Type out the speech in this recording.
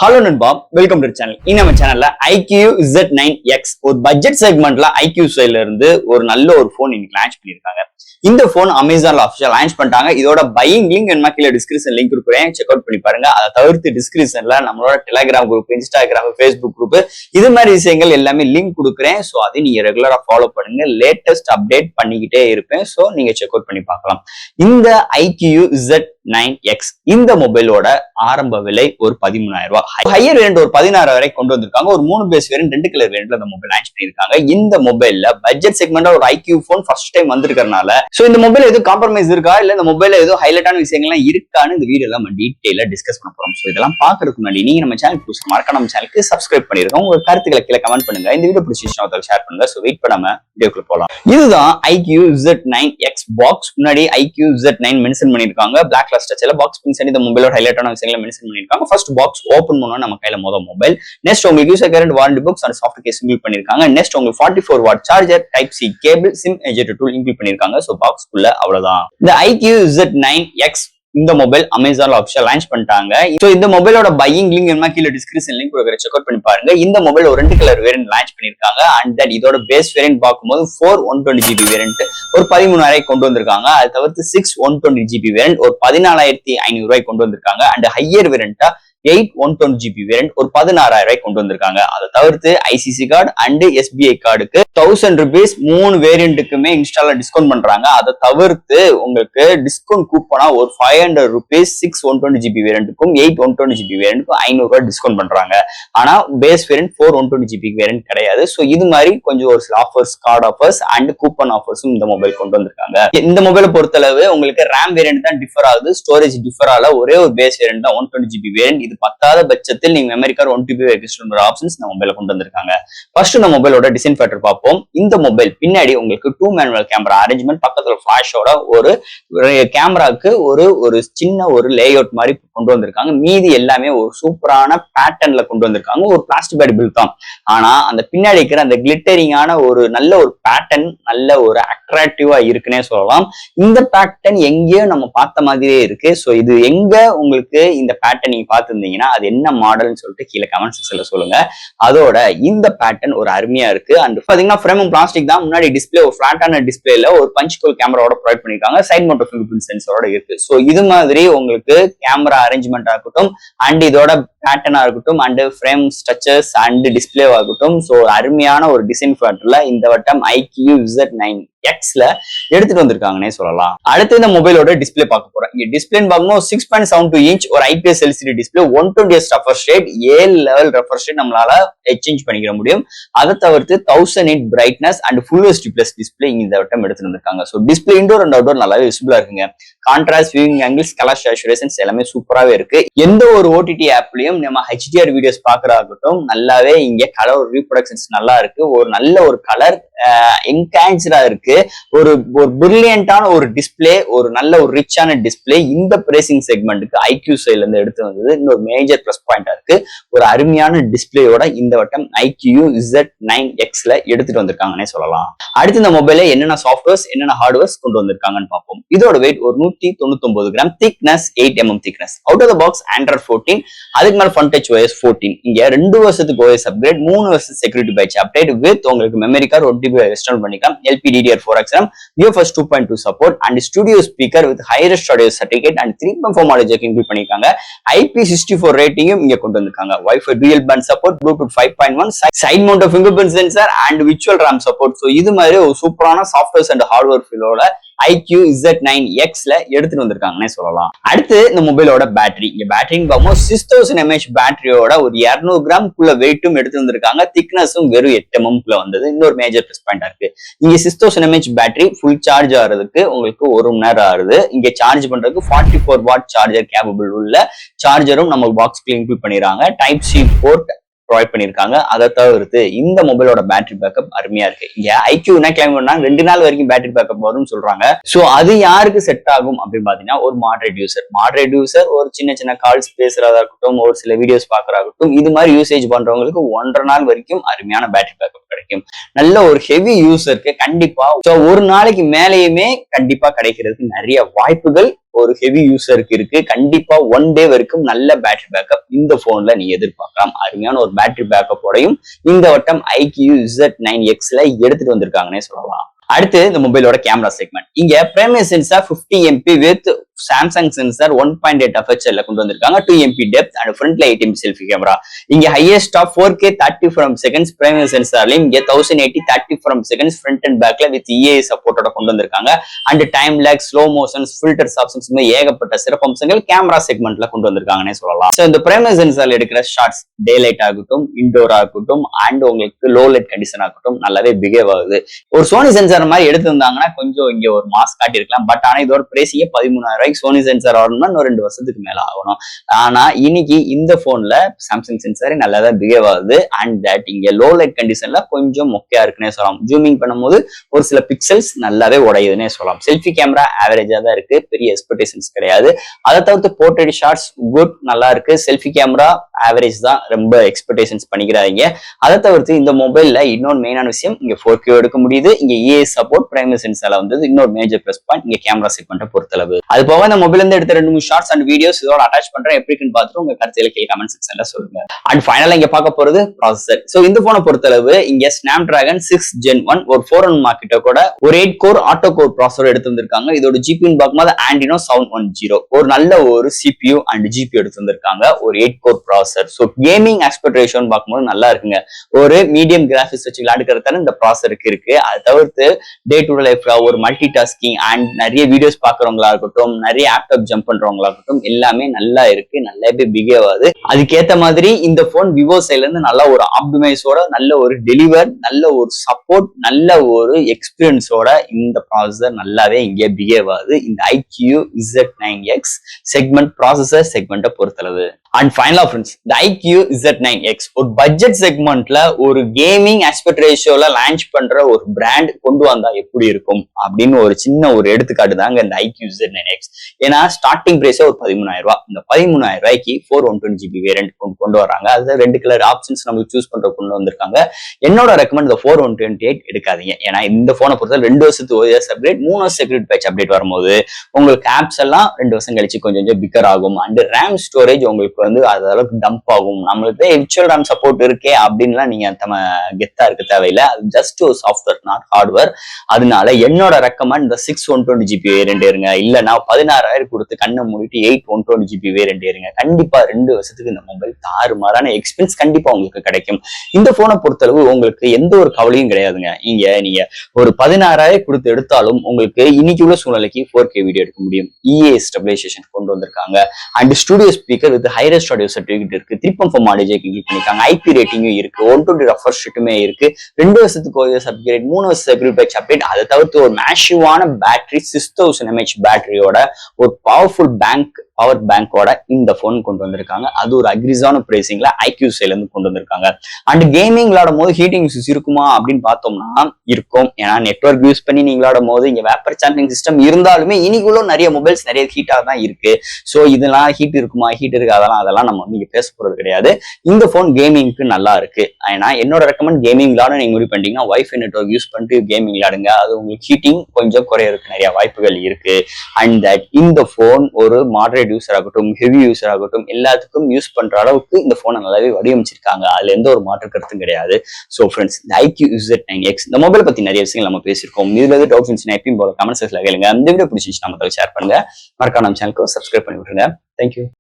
Hello நண்பா, welcome to channel. நம்ம சேனல்ல IQ Z9X ஒரு பட்ஜெட் செக்மெண்ட்ல IQ சைட்ல இருந்து ஒரு நல்ல ஒரு போன் இன்னைக்கு லான்ச் பண்ணிருக்காங்க. இந்த போன் அமேசான்ல அபிஷியல் லான்ச் பண்ணிட்டாங்க. இதோட பையிங் லிங்க் என்ன கீழே டிஸ்கிரிப்ஷன் லிங்க் கொடுக்குறேன், செக் அவுட் பண்ணி பாருங்க. அதை தவிர்த்து டிஸ்கிரிப்ஷன்ல நம்மளோட Telegram group, Instagram, Facebook group இது மாதிரி விஷயங்கள் எல்லாமே லிங்க் கொடுக்குறேன். ஸோ அதை நீங்க ரெகுலரா ஃபாலோ பண்ணுங்க. லேட்டஸ்ட் அப்டேட் பண்ணிக்கிட்டே இருப்பேன். ஸோ நீங்க செக் அவுட் பண்ணி பார்க்கலாம். இந்த IQ Z9X இந்த மொபைலோட ஆரம்ப விலை ஒரு 13,000 ரூபாய். ஹையர் வேரியன்ட் ஒரு 16 வரை கொண்டு வந்திருக்காங்க. ஒரு 3 பேஸ் வேரியன்ட் 2 கலர் வேரியன்ட்ல இந்த மொபைல் லான்ச் பண்ணிருக்காங்க. இந்த மொபைல்ல பட்ஜெட் செக்மெண்ட்ல ஒரு IQ போன் ஃபர்ஸ்ட் டைம் வந்திருக்கறனால சோ இந்த மொபைல் எதுவும் காம்ப்ரமைஸ் இருக்கா இல்ல இந்த மொபைல்ல ஏதோ ஹைலைட்டான விஷயங்கள்லாம் இருக்கான்னு இந்த வீடியோல நம்ம டீடைலா டிஸ்கஸ் பண்ண போறோம். சோ இதெல்லாம் பாக்குறதுக்கு முன்னாடி நீங்க நம்ம சேனலுக்கு புதுசா மறக்காம நம்ம சேனலுக்கு சப்ஸ்கிரைப் பண்ணிருங்க. உங்க கருத்துக்களை கீழே கமெண்ட் பண்ணுங்க. இந்த வீடியோ பிடிச்சிருந்தா ஒருத்தர் ஷேர் பண்ணுங்க. சோ வெயிட் பண்ணாம வீடியோக்குள்ள போலாம். இதுதான் IQ Z9X பாக்ஸ். முன்னாடி IQ Z9 மென்ஷன் பண்ணிருக்காங்க. பிளாக் கலர் ஸ்ட்ரக்சர்ல பாக்ஸ் பின்சன் இந்த மொபைலோட ஹைலைட்டான விஷயங்களை மென்ஷன் பண்ணிருக்காங்க. ஃபர்ஸ்ட் பாக்ஸ் ஓபன் பண்ணா நம்ம கையில மொபைல். நெக்ஸ்ட் உங்களுக்கு user guarantee warranty books and software case include பண்ணிருக்காங்க. நெக்ஸ்ட் உங்களுக்கு 44 watt charger, type C cable, SIM ejector tool include பண்ணிருக்காங்க. சோ பாக்ஸ் குள்ள அவ்வளவுதான். இந்த IQ Z9X இந்த மொபைல் அமேசான்ல ஆஃபிஷியல் லான்ச் பண்ணிட்டாங்க. சோ இந்த மொபைலோட பையிங் லிங்க் என்ன கீழே டிஸ்கிரிப்ஷன் லிங்க் கொடுக்குற, செக் அவுட் பண்ணி பாருங்க. இந்த மொபைல் ஒரு 2 கலர் வேரியன்ட் லான்ச் பண்ணிருக்காங்க. அண்ட் தட் இதோட பேஸ் வேரியன்ட் பார்க்கும்போது 4 120GB வேரியன்ட் ஒரு 13,000 கொண்டு வந்திருக்காங்க. அது தவிர்த்து 6 120GB வேரியன்ட் ஒரு 14,500 ரூபாய் கொண்டு வந்திருக்காங்க. அண்ட் ஹையர் வேரியன்ட்டா 8 120GB வேரியன்ட் ஒரு 16,000 கொண்டு வந்திருக்காங்க. அதை தவிர்த்து ICC கார்டு அண்ட் SBI கார்டுக்கு 1000 ரூபீஸ் 3 வேரியன்ட்டுக்குமே இன்ஸ்டால டிஸ்கவுண்ட் பண்றாங்க. அதை தவிர்த்து உங்களுக்கு டிஸ்கவுண்ட் கூப்பனா ஒரு 500 ரூபீஸ் 6 120GB வேரியன்ட்டுக்கும் 8 120GB வேரியன்ட்டுக்கும் 500 ரூபாய் டிஸ்கவுண்ட் பண்றாங்க. ஆனா பேஸ் வேரியன்ட் 4 120GB வேரியன்ட் கிடையாது. சோ இது மாதிரி கொஞ்சம் ஒரு சில offers, card offers and coupon ஆஃபர்ஸும் இந்த மொபைல் கொண்டு வந்திருக்காங்க. இந்த மொபைலை பொறுத்தளவு உங்களுக்கு ரேம் வேரியன்ட் தான் டிஃபர் ஆகுது, ஸ்டோரேஜ் டிஃபர் ஆகல. ஒரே ஒரு பேஸ் வேரியன்ட் தான் 120GB வேரியன்ட். பத்தாத பட்சத்தில் நீங்க memory card 1 TB extend options நம்ம மொபைல கொண்டு வந்திருக்காங்க. ஃபர்ஸ்ட் நம்ம மொபைலோட டிசைன் ஃபேக்டர் பார்ப்போம். இந்த மொபைல் பின்னாடி உங்களுக்கு 2 மேனுவல் கேமரா அரேஞ்ச்மெண்ட், பக்கத்துல ஃபிளாஷோட ஒரு கேமராக்கு ஒரு சின்ன ஒரு லேஅவுட் மாதிரி கொண்டு வந்திருக்காங்க. மீதி எல்லாமே ஒரு சூப்பரான பேட்டர்ன்ல கொண்டு வந்திருக்காங்க. ஒரு பிளாஸ்டிக் பாடி பில்ட் தான். ஆனா அந்த பின்னாடி இருக்கிற அந்த கிளிட்டரிங்கான ஒரு நல்ல ஒரு பேட்டர்ன், நல்ல ஒரு அட்ராக்டிவா இருக்குன்னே சொல்லலாம். இந்த பேட்டர்ன் எங்கேயோ நம்ம பார்த்த மாதிரியே இருக்கு. சோ இது எங்க உங்களுக்கு இந்த பேட்டர்ன் நீங்க பார்த்திருந்தீங்கன்னா அது என்ன மாடல்னு சொல்லிட்டு கீழே கமெண்ட் செக்ஷன்ல சொல்லுங்க. அதோட இந்த பேட்டர்ன் ஒரு அருமையா இருக்கு. அண்ட் பாத்தீங்கன்னா ஃப்ரேமும் பிளாஸ்டிக் தான். முன்னாடி டிஸ்பிளே ஒரு பிளாட்டான டிஸ்பிளேல ஒரு பஞ்ச் ஹோல் கேமராவோட ப்ரொவைட் பண்ணிருக்காங்க. சைட் மவுண்ட் ஃபிங்கர் பிரிண்ட் சென்சரோட இருக்கு. சோ இது மாதிரி உங்களுக்கு கேமரா அரேஞ்ச்மெண்ட் ஆகட்டும் அண்ட் இதோட பேட்டர்னா இருக்கட்டும் and frame structures and display ஆகட்டும், சோ அருமையான ஒரு டிசைன் ஃபேக்டர்ல இந்த வட்டம் IQ Z9Xல எடுத்துட்டு வந்திருக்காங்கன்னே சொல்லலாம். அடுத்து இந்த மொபைலோட டிஸ்பிளே பார்க்க போறோம். இங்க டிஸ்பிளே பார்க்கும்போது 6.72 இன்ச் ஒரு IPS LCD display, 120Hz refresh rate, 7 level refresh rate நம்மளால எக்ஸ்சேஞ்ச் பண்ணிக்க முடியும். அதை தவிர்த்து 1008 brightness and full HD plus display இந்த வட்டம் எடுத்துட்டு வந்திருக்காங்க. So display indoor and outdoor நல்லாவே விசிபிளா இருக்குங்க. Contrast, viewing angles, colour saturations எல்லாமே சூப்பராவே இருக்கு. எந்த ஒரு OTT ஆப்லயும் நம்ம HDR வீடியோஸ் பாக்குறதாகட்டும் நல்லாவே இங்க கலர் ரீப்ரொடக்ஷன்ஸ் நல்லா இருக்கு. ஒரு நல்ல ஒரு கலர் என்ஹான்ஸ்டா இருக்கு. ஒரு பிரில்லியன்டான ஒரு டிஸ்பிளே, ஒரு நல்ல ஒரு ரிச்சான டிஸ்பிளே இந்த பிரைசிங் செக்மெண்ட்டுக்கு IQ சைட்ல இருந்து எடுத்து வந்தது இன்னொரு மேஜர் பிளஸ் பாயிண்டா இருக்கு. ஒரு அருமையான டிஸ்பிளேயோட இந்த வட்டம் IQ Z9Xல எடுத்துட்டு வந்திருக்காங்கன்னே சொல்லலாம். அடுத்து இந்த மொபைல என்னென்ன சாஃப்ட்வேர்ஸ், என்னென்ன ஹார்ட்வேர்ஸ் கொண்டு வந்திருக்காங்கன்னு பார்ப்போம். இதோட வெயிட் ஒரு 199 gram, thickness 8 mm thickness. Out of the box Android 14, அதுக்கு மேல Fun Touch OS 14. இங்க 2 வருஷத்துக்கு OS அப்கிரேட், 3 வருஷம் செக்யூரிட்டி பேட்ச் அப்டேட் வித் உங்களுக்கு மெமரி கார்டு 1 TB எக்ஸ்டர்னல் பண்ணிக்கலாம். LPDDR4X RAM, UFS 2.2 support and studio speaker with highest audio certificate and 3.4 model jack include பண்ணிருக்காங்க. IP64 ரேட்டிங்கும் இங்க கொண்டு வந்திருக்காங்க. Wi-Fi dual band support, Bluetooth 5.1, side mount fingerprint sensor and virtual RAM support. So இது மாதிரி ஒரு சூப்பரான softwares and hardware ஃபீலோட IQ Z9Xல எடுத்துட்டு வந்திருக்காங்கன்னே சொல்லலாம். அடுத்து இந்த மொபைலோட பேட்டரி. இங்க பேட்டரின்னு பார்க்கும்போது 6000 mAh பேட்டரியோட ஒரு 200 கிராம் குள்ள வெயிட்டும் எடுத்து வந்திருக்காங்க. திக்னஸும் வெறும் 8 mm குள்ள வந்தது. இன்னொரு மேஜர் பிளஸ் பாயிண்டா இருக்கு. இங்க 6000 mAh பேட்டரி ஃபுல் சார்ஜ் ஆகிறதுக்கு உங்களுக்கு 1 மணி நேரம் ஆகுது. இங்க சார்ஜ் பண்றதுக்கு 44 வாட் சார்ஜர் கேபபிள் உள்ள சார்ஜரும் நம்ம பாக்ஸ்ல இன்க்ளூட் பண்ணிடுறாங்க. டைப் சி போர்ட் ப்ரொவைட் பண்ணிருக்காங்க. அதை தவிர்த்து இந்த மொபைலோட பேட்டரி பேக்கப் அருமையா இருக்கு. இங்க IQ என்ன கிளைம் பண்ணா 2 நாள் வரைக்கும் பேட்டரி பேக்கப் வரும்னு சொல்றாங்க. சோ அது யாருக்கு செட் ஆகும் அப்படின்னு பாத்தீங்கன்னா ஒரு மாடரேட் யூசர் ஒரு சின்ன கால்ஸ் பேசுறதா இருக்கட்டும், ஒரு சில வீடியோஸ் பாக்குறதாகட்டும், இது மாதிரி யூசேஜ் பண்றவங்களுக்கு 1.5 நாள் வரைக்கும் அருமையான பேட்டரி பேக்கப் கிடைக்கும். நல்ல ஒரு ஹெவி யூசருக்கு கண்டிப்பா ஒரு நாளைக்கு மேலேயுமே கண்டிப்பா கிடைக்கிறதுக்கு நிறைய வாய்ப்புகள் ஒரு ஹெவி யூசருக்கு இருக்கு. கண்டிப்பா 1 டே வரைக்கும் நல்ல பேட்டரி பேக்கப் இந்த போன்ல நீங்க எதிர்பார்க்கலாம். அருமையான ஒரு பேட்டரி பேக்கப்போடையும் இந்த வட்டம் iQOO Z9Xல எடுத்துட்டு வந்திருக்காங்கன்னே சொல்லலாம். அடுத்து இந்த மொபைலோட கேமரா செக்மெண்ட். இங்க primary sensor 50 MP with Samsung sensor 1.8 அபர்ச்சர்ல கொண்டு வந்திருக்காங்க. 2 MP டெப்த் அண்ட் ஃப்ரண்ட்ல 8 MP செல்ஃபி கேமரா. இங்க highest of 4K 30 frames primary சென்சார்லயும் இங்க 1080 30 frames ஃப்ரண்ட் அண்ட் பேக்ல வித் EA சப்போர்ட்டோட கொண்டு வந்திருக்காங்க. அண்ட் டைம் லேக், ஸ்லோ மோஷன்ஸ், ஃபில்டர்ஸ் ஆப்ஷன்ஸ் ஏகப்பட்ட சிறப்பம்சங்கள் கேமரா செக்மெண்ட்ல கொண்டு வந்திருக்காங்கன்னே சொல்லலாம். சோ இந்த பிரைமரி சென்சார்ல எடுக்கிற ஷாட்ஸ் டே லைட் ஆகட்டும், இன்டோர் ஆகட்டும் அண்ட் உங்களுக்கு லோ லைட் கண்டிஷன் ஆகட்டும் நல்லாவே பிஹேவ் ஆகுது. ஒரு சோனி சென்சார் மாதிரி எடுத்திருந்தாங்கன்னா கொஞ்சம் இங்க ஒரு மாஸ் காட்டியிருக்கலாம். பட் ஆனா இதோட பிரைஸிங்க 13,000 சோனி சென்சார் வரணும்னா இன்னும் 2 வருஷத்துக்கு மேல ஆகணும். ஆனா இன்னைக்கு இந்த போன்ல சாம்சங் சென்சாரே நல்லாதான் பிஹேவ் ஆகுது. அண்ட் தட் இங்க லோ லைட் கண்டிஷன்ல கொஞ்சம் மொக்கையா இருக்குன்னே சொல்லலாம். ஜூமிங் பண்ணும்போது ஒரு சில பிக்சல்ஸ் நல்லாவே உடையுதுன்னே சொல்லலாம். செல்ஃபி கேமரா ஆவரேஜா தான் இருக்கு, பெரிய எக்ஸ்பெக்டேஷன்ஸ் கிடையாது. அதை தவிர்த்து போர்ட்ரேட் ஷாட்ஸ் குட் நல்லா இருக்கு. செல்ஃபி கேமரா ஆவரேஜ் தான், ரொம்ப எக்ஸ்பெக்டேஷன்ஸ் பண்ணிக்கிறாங்க. அதை தவிர்த்து இந்த மொபைல்ல இன்னொரு மெயினான விஷயம், இங்க 4K எடுக்க முடியுது. இங்க EA சப்போர்ட் பிரைமரி சென்சார்ல வந்தது இன்னொரு மேஜர் பிளஸ் பாயிண்ட் இங்க கேமரா செக்மெண்ட்டை பொறுத்தளவு. அது போக இந்த மொபைல் இருந்து எடுத்த 2-3 ஷார்ட்ஸ் அண்ட் வீடியோஸ் இதோட அட்டாச் பண்றேன். எப்படின்னு பார்த்துட்டு உங்க கருத்துல கீழே கமெண்ட் செக்ஷன்ல சொல்லுங்க. அண்ட் ஃபைனலா இங்க பார்க்க போறது ப்ராசஸர். சோ இந்த போனை பொறுத்தளவு இங்க Snapdragon 6 Gen 1 ஒரு 4 மார்க்கெட்ட கூட ஒரு 8 கோர் ஆட்டோ கோர் ப்ராசஸர் எடுத்து வந்திருக்காங்க. இதோட ஜிபின்னு பார்க்கும்போது Adreno 710 ஒரு நல்ல ஒரு CPU அண்ட் GPU எடுத்து வந்திருக்காங்க. ஒரு 8 core processor. So gaming aspect ரேஷியோன்னு பார்க்கும்போது நல்லா இருக்குங்க. ஒரு மீடியம் கிராபிக்ஸ் வச்சு விளையாடுறதால இந்த ப்ராசஸருக்கு இருக்கு. அதை தவிர்த்து டே டு டே லைஃப்ல ஒரு மல்டி டாஸ்கிங் அண்ட் நிறைய வீடியோஸ் பாக்குறவங்களா இருக்கட்டும், நிறைய ஆப்டாப் ஜம்ப் பண்றவங்களா இருக்கட்டும் எல்லாமே நல்லா இருக்கு, நல்லாவே பிஹேவ் ஆகுது. அதுக்கேத்த மாதிரி இந்த போன் விவோ சைட்ல இருந்து நல்ல ஒரு ஆப்டிமைஸோட, நல்ல ஒரு டெலிவர், நல்ல ஒரு சப்போர்ட், நல்ல ஒரு எக்ஸ்பீரியன்ஸோட இந்த ப்ராசஸர் நல்லாவே இங்கே பிஹேவ் ஆகுது. இந்த iQOO Z9X செக்மெண்ட் ப்ராசஸர் செக்மெண்ட்டை பொறுத்தளவு. அண்ட் ஃபைனலா ஃப்ரெண்ட்ஸ், இந்த iQOO Z9X ஒரு பட்ஜெட் செக்மெண்ட்ல ஒரு கேமிங் ஆஸ்பெக்ட் ரேஷியோல லான்ச் பண்ற ஒரு பிராண்ட் கொண்டு வந்தா எப்படி இருக்கும் அப்படின்னு ஒரு சின்ன ஒரு எடுத்துக்காட்டு தாங்க இந்த iQOO Z9X. ஏன்னா ஸ்டார்டிங் பிரைஸே ஒரு 13,000 ரூபாய். இந்த 13,000 ரூபாய்க்கு 4/120GB வேரியன்ட் கொண்டு வராங்க. அது 2 கலர் ஆப்ஷன்ஸ் நமக்கு சூஸ் பண்ற கொண்டு வந்திருக்காங்க. என்னோட ரெக்கமெண்ட் இந்த 4128 எடுக்காதீங்க. ஏன்னா இந்த போனை பொறுத்த 2 வருஷத்துக்கு OS அப்டேட், 3 வருஷம் செக்யூரிட்டி பேட்ச் அப்டேட் வரும்போது உங்களுக்கு ஆப்ஸ் எல்லாம் 2 வருஷம் கழிச்சு கொஞ்சம் பிக்கர் ஆகும். அண்ட் ரேம் ஸ்டோரேஜ் உங்களுக்கு வந்து அது அளவுக்கு டம்ப் ஆகும். நம்மளுக்கு விர்ச்சுவல் ரேம் சப்போர்ட் இருக்கே அப்படின்லாம் நீங்க கெத்தா இருக்க தேவையில்லை. அது ஜஸ்ட் ஒரு சாஃப்ட்வேர், நாட் ஹார்ட்வேர். அதனால என்னோட ரெக்கமெண்ட் இந்த 6/120GB வேரியன்ட் இருங்க. இல்லைன்னா 16,000 கொடுத்து கண்ணை மூடிட்டு 8/120GB வேரியன்ட் இருங்க. கண்டிப்பா 2 வருஷத்துக்கு இந்த மொபைல் தாறுமாறான எக்ஸ்பீரியன்ஸ் கண்டிப்பா உங்களுக்கு கிடைக்கும். இந்த போனை பொறுத்தளவு உங்களுக்கு எந்த ஒரு கவலையும் கிடையாதுங்க. நீங்க ஒரு 16,000 கொடுத்து எடுத்தாலும் உங்களுக்கு இன்னைக்கு உள்ள சூழ்நிலைக்கு 4K வீடியோ எடுக்க முடியும். EA ஸ்டெபிலைசேஷன் கொண்டு வந்திருக்காங்க. And studio speaker with ஹைரஸ்ட் audio certificate இருக்கு. 3.4 ஆடியோ கிளிக் பண்ணிருக்காங்க. IP ரேட்டிங்கும் இருக்கு. 120 ரெஃப்ரெஷ் ரேட்டுமே இருக்கு. 2 வருஷத்துக்கு OS அப்கிரேட், 3 வருஷம் செக்யூரிட்டி பேட்ச் அப்டேட். அதை தவிர்த்து ஒரு மேசிவான பேட்டரி 6000 mAh பேட்டரியோட ஒரு பவர்ஃபுல் பவர் பேங்கோட இந்த போன் கொண்டு வந்திருக்காங்க. அது ஒரு அக்ரிஸான பிரைசிங்ல iQOO சைட்ல இருந்து கொண்டு வந்திருக்காங்க. அண்ட் கேமிங் விளையாடும் போது ஹீட்டிங் இஷ்யூஸ் இருக்குமா அப்படின்னு பார்த்தோம்னா இருக்கும். ஏன்னா நெட்வொர்க் யூஸ் பண்ணி நீங்க விளையாடும் போது இங்க வேப்பர் சார்ஜிங் சிஸ்டம் இருந்தாலுமே இன்னைக்குள்ள நிறைய மொபைல்ஸ் நிறைய ஹீட்டா தான் இருக்கு. சோ இதெல்லாம் ஹீட் இருக்குமா, ஹீட் இருக்காதெல்லாம் அதெல்லாம் நம்ம நீங்க பேச போறது கிடையாது. இந்த போன் கேமிங்க்கு நல்லா இருக்கு. ஏன்னா என்னோட ரெக்கமெண்ட் கேமிங் விளையாட நீங்க முடிவு பண்ணிட்டீங்கன்னா வைஃபை நெட்வொர்க் யூஸ் பண்ணிட்டு கேமிங் விளையாடுங்க. அது உங்களுக்கு ஹீட்டிங் கொஞ்சம் குறையறதுக்கு நிறைய வாய்ப்புகள் இருக்கு. அண்ட் தட் இந்த போன் ஒரு மாடரேட் யூசர் ஆகட்டும், ஹெவி யூசர் ஆகட்டும் எல்லாத்துக்கும் யூஸ் பண்ற அளவுக்கு இந்த போனை நல்லாவே வடிவமைச்சிருக்காங்க. அதுல எந்த ஒரு மாற்று கருத்தும் கிடையாது. சோ ஃப்ரெண்ட்ஸ், இந்த iQOO Z9X இந்த மொபைல் பத்தி நிறைய விஷயங்கள் நம்ம பேசியிருக்கோம். இதுல எது டவுட்ஸ் இருந்துச்சுன்னா எப்பயும் போல கமெண்ட் செக்ஷன்ல கேளுங்க. இந்த வீடியோ பிடிச்சிருந்துச்சுன்னா நம்ம ஷேர் பண்ணுங்க. மறக்காம நம்ம சேனலுக்கு சப்ஸ்கிரைப் பண்ணி விட்டுருங்க. தேங்க்யூ.